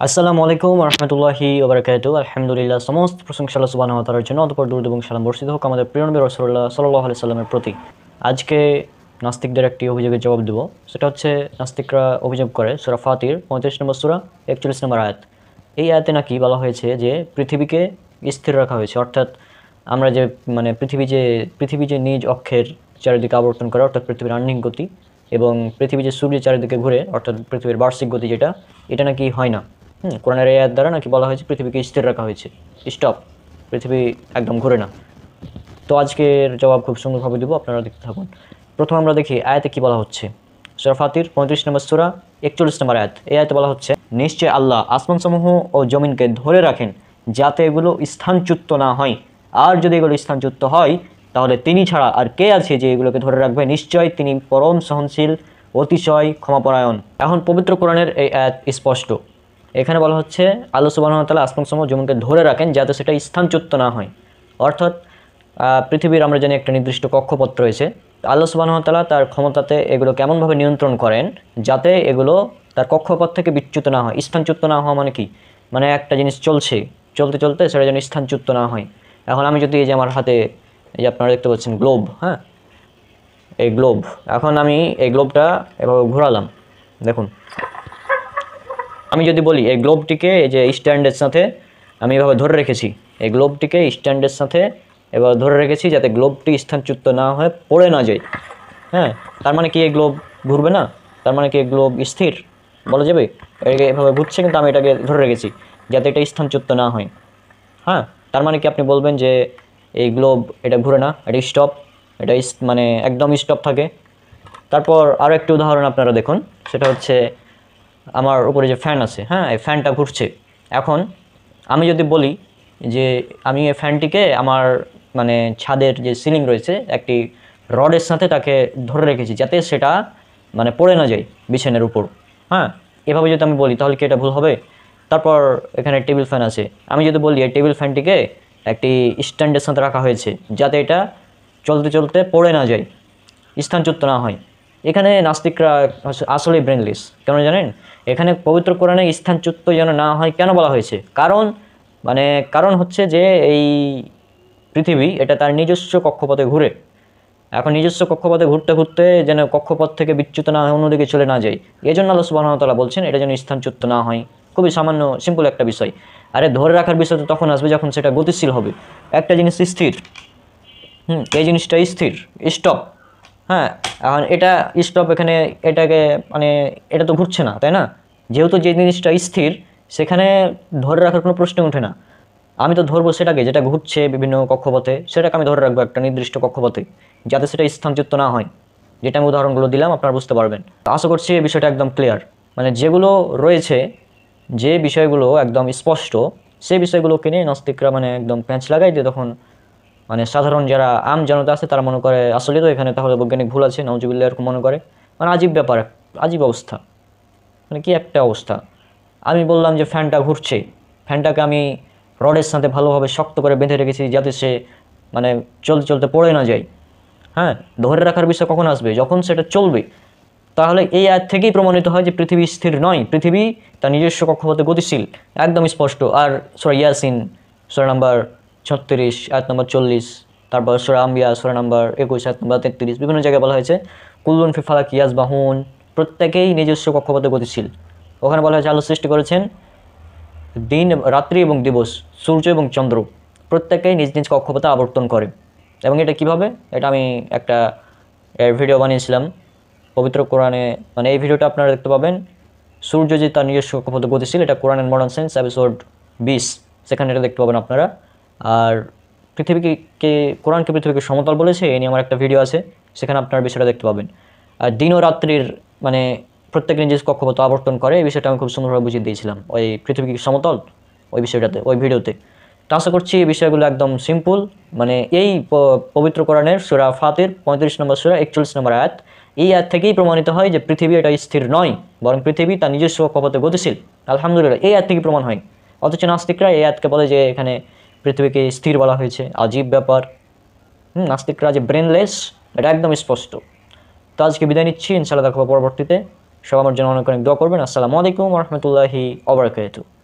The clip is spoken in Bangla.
আসসালামু আলাইকুম রহমতুল্লাহি ওবারাকাতুহু। আলহামদুলিল্লাহ, সমস্ত প্রশংসা আল্লাহ সুবহানাহু ওয়া তাআলার জন্য। অতঃপর দরুদ এবং সালাম বর্ষিত হোক আমাদের প্রিয় নবী রাসূলুল্লাহ সাল্লাল্লাহু আলাইহি সাল্লামের প্রতি। আজকে নাস্তিকদের একটি অভিযোগের জবাব দেব। সেটা হচ্ছে, নাস্তিকরা অভিযোগ করে সূরা ফাতির 35 নম্বর সূরা 41 নম্বর আয়াত। এই আয়াতে নাকি বলা হয়েছে যে পৃথিবীকে স্থির রাখা হয়েছে, অর্থাৎ আমরা যে পৃথিবী যে নিজ অক্ষের চারিদিকে আবর্তন করে, অর্থাৎ পৃথিবীর আহ্নিক গতি, এবং পৃথিবী যে সূর্যের চারিদিকে ঘুরে, অর্থাৎ পৃথিবীর বার্ষিক গতি যেটা, এটা নাকি হয় না। কোরআনের এই আয়াত দ্বারা নাকি বলা হয়েছে পৃথিবীকে স্থির রাখা হয়েছে, স্টপ, পৃথিবী একদম ঘুরে না। তো আজকের জবাব খুব সুন্দরভাবে দেবো, আপনারা দেখতে থাকুন। প্রথম আমরা দেখি আয়াতে কি বলা হচ্ছে। সূরা ফাতির 35 নম্বর সূরা 41 নম্বর আয়াত। এই আয়াতে বলা হচ্ছে, নিশ্চয় আল্লাহ আসমানসমূহ ও জমিনকে ধরে রাখেন যাতে এগুলো স্থানচ্যুত না হয়, আর যদি এগুলো স্থানচ্যুত হয় তাহলে তিনি ছাড়া আর কে আছে যে এগুলোকে ধরে রাখবে। নিশ্চয় তিনি পরম সহনশীল, অতিশয় ক্ষমাপরায়ণ। এখন পবিত্র কোরআনের এই আয়াত স্পষ্ট। এখানে বলা হচ্ছে আল্লাহ সুবহানাহু ওয়া তাআলা আসমানসমূহ জমিনকে ধরে রাখেন যাতে সেটা স্থানচ্যুত না হয়। অর্থাৎ পৃথিবীর আমরা জানি একটা নির্দিষ্ট কক্ষপথ রয়েছে। আল্লাহ সুবহানাহু ওয়া তাআলা তার ক্ষমতাতে এগুলো কেমনভাবে নিয়ন্ত্রণ করেন যাতে এগুলো তার কক্ষপথ থেকে বিচ্যুত না হয়। স্থানচ্যুত না হওয়া মানে কি? মানে একটা জিনিস চলতে চলতে সেটা যেন স্থানচ্যুত না হয়। এখন আমি যদি এই যে আমার হাতে, এই যে আপনারা দেখতে পাচ্ছেন গ্লোব, হ্যাঁ, এই গ্লোব, এখন আমি এই গ্লোবটা এভাবে ঘোরালাম, দেখুন। আমি যদি বলি এই গ্লোবটিকে এই যে স্ট্যান্ডের সাথে আমি এভাবে ধরে রেখেছি, এই গ্লোবটিকে স্ট্যান্ডের সাথে এবার ধরে রেখেছি যাতে গ্লোবটি স্থানচ্যুত না হয়ে পড়ে না যায়। হ্যাঁ, তার মানে কি এই গ্লোব ঘুরবে না? তার মানে কি এই গ্লোব স্থির বলা যাবে? এভাবে ঘুরছে কিন্তু আমি এটাকে ধরে রেখেছি যাতে এটা স্থানচ্যুত না হয়। হ্যাঁ, তার মানে কি আপনি বলবেন যে এই গ্লোব এটা ঘুরে না, এটা স্টপ, এটা মানে একদম স্টপ থাকে। তারপর আরও একটি উদাহরণ আপনারা দেখুন, সেটা হচ্ছে আমার উপরে যে ফ্যান আছে, হ্যাঁ, এই ফ্যানটা ঘুরছে। এখন আমি যদি বলি যে আমি এই ফ্যানটিকে আমার মানে ছাদের যে সিলিং রয়েছে একটি রডের সাথে তাকে ধরে রেখেছি যাতে সেটা মানে পড়ে না যায় বিছানার উপর। হ্যাঁ, এভাবে যদি আমি বলি তাহলে কি এটা ভুল হবে? তারপর এখানে টেবিল ফ্যান আছে, আমি যদি বলি এই টেবিল ফ্যানটিকে একটি স্ট্যান্ডের সাথে রাখা হয়েছে যাতে এটা চলতে চলতে পড়ে না যায়, স্থানচ্যুত না হয়। এখানে নাস্তিকরা আসলে ব্রেনলেস। কেন জানেন? এখানে পবিত্র কোরআনে স্থানচ্যুত যেন না হয় কেন বলা হয়েছে? কারণ হচ্ছে যে এই পৃথিবী এটা তার নিজস্ব কক্ষপথে ঘুরে। এখন নিজস্ব কক্ষপথে ঘুরতে ঘুরতে যেন কক্ষপথ থেকে বিচ্যুত না হয়, অন্যদিকে চলে না যায়। এই জন্য আল্লাহ সুবহানাহু ওয়া তাআলা বলছেন এটা যেন স্থানচ্যুত না হয়। খুবই সামান্য সিম্পল একটা বিষয়। আরে ধরে রাখার বিষয় তো তখন আসবে যখন সেটা গতিশীল হবে। একটা জিনিস স্থির, এই জিনিসটা স্থির, স্টপ। হ্যাঁ, এখন এটা স্টপ, এখানে এটাকে মানে এটা তো ঘুরছে না, তাই না? যেহেতু যে জিনিসটা স্থির সেখানে ধরে রাখার কোনো প্রশ্ন ওঠে না। আমি তো ধরবো সেটাকে যেটা ঘুরছে বিভিন্ন কক্ষপথে, সেটাকে আমি ধরে রাখবো একটা নির্দিষ্ট কক্ষপথে যাতে সেটা স্থানচ্যুত না হয়। যেটা আমি উদাহরণগুলো দিলাম আপনারা বুঝতে পারবেন। তো আশা করছি এই বিষয়টা একদম ক্লিয়ার। মানে যেগুলো রয়েছে, যে বিষয়গুলো একদম স্পষ্ট, সেই বিষয়গুলোকে নিয়ে নাস্তিকরা মানে একদম প্যাঁচ লাগাই দিয়ে তখন মানে সাধারণ যারা আম জনতা আছে তারা মনে করে আসলে তো এখানে তাহলে বৈজ্ঞানিক ভুল আছে, নাউজুবিল্লাহ, এরকম মনে করে। মানে আজীব ব্যাপার, আজীব অবস্থা। মানে কি একটা অবস্থা! আমি বললাম যে ফ্যানটা ঘুরছে, ফ্যানটাকে আমি রডের সাথে ভালোভাবে শক্ত করে বেঁধে রেখেছি যাতে সে মানে চলতে চলতে পড়ে না যায়। হ্যাঁ, ধরে রাখার বিষয় কখন আসবে? যখন সেটা চলবে। তাহলে এই আয়াত থেকেই প্রমাণিত হয় যে পৃথিবী স্থির নয়, পৃথিবী তার নিজস্ব কক্ষপথে গতিশীল, একদম স্পষ্ট। আর সূরা ইয়াসিন সূরা নাম্বার 36 আয়াত নম্বর 40, তারপর সূরা আম্বিয়া সূরা নাম্বার 21 আয়াত নম্বর 33, বিভিন্ন জায়গায় বলা হয়েছে কুল্লুন ফি ফালাকি ইয়াসবাহুন, প্রত্যেকেই নিজস্ব কক্ষপথে গতিশীল। ওখানে বলা হয়েছে আল্লাহ সৃষ্টি করেছেন দিন, রাত্রি এবং দিবস, সূর্য এবং চন্দ্র, প্রত্যেকেই নিজ নিজ কক্ষপথে আবর্তন করে। এবং এটা কিভাবে, এটা আমি একটা ভিডিও বানিয়েছিলাম পবিত্র কোরআনে। মানে এই ভিডিওটা আপনারা দেখতে পাবেন, সূর্য যে তার নিজস্ব কক্ষপথে গতিশীল, এটা কোরআনের মডার্ন সায়েন্স এপিসোড 20, সেখানে এটা দেখতে পাবেন আপনারা। আর কোরআনকে পৃথিবীকে সমতল বলেছে, এই নিয়ে আমার একটা ভিডিও আছে, সেখানে আপনারা বিষয়টা দেখতে পাবেন। আর দিন ও রাত্রির মানে প্রত্যেক নিজের কক্ষপথ আবর্তন করে, এই বিষয়টা আমি খুব সুন্দরভাবে বুঝিয়ে দিয়েছিলাম ওই পৃথিবী সমতল ওই বিষয়টাতে, ওই ভিডিওতে। তো আশা করছি এই বিষয়গুলো একদম সিম্পল। মানে এই পবিত্র কোরআনের সূরা ফাতির 35 নম্বর সূরা 41 নম্বর আয়াত, এই আয়াত থেকেই প্রমাণিত হয় যে পৃথিবী এটা স্থির নয়, বরং পৃথিবী তার নিজস্ব কক্ষপথে গতিশীল। আলহামদুলিল্লাহ, এই আয়াত থেকে প্রমাণ হয়। অথচ নাস্তিকরা এই আয়াতকে বলে যে এখানে পৃথিবীকে স্থির বলা হয়েছে। আজীব ব্যাপার। নাস্তিকরা যে ব্রেনলেস, এটা একদম স্পষ্ট। তো আজকে বিদায় নিচ্ছি, ইনশাআল্লাহ দেখা হবে পরবর্তীতে। সব আমার জন্য অনেক অনেক দোয়া করবেন। আসসালামু আলাইকুম রহমতুল্লাহি ওয়া বারাকাতুহু।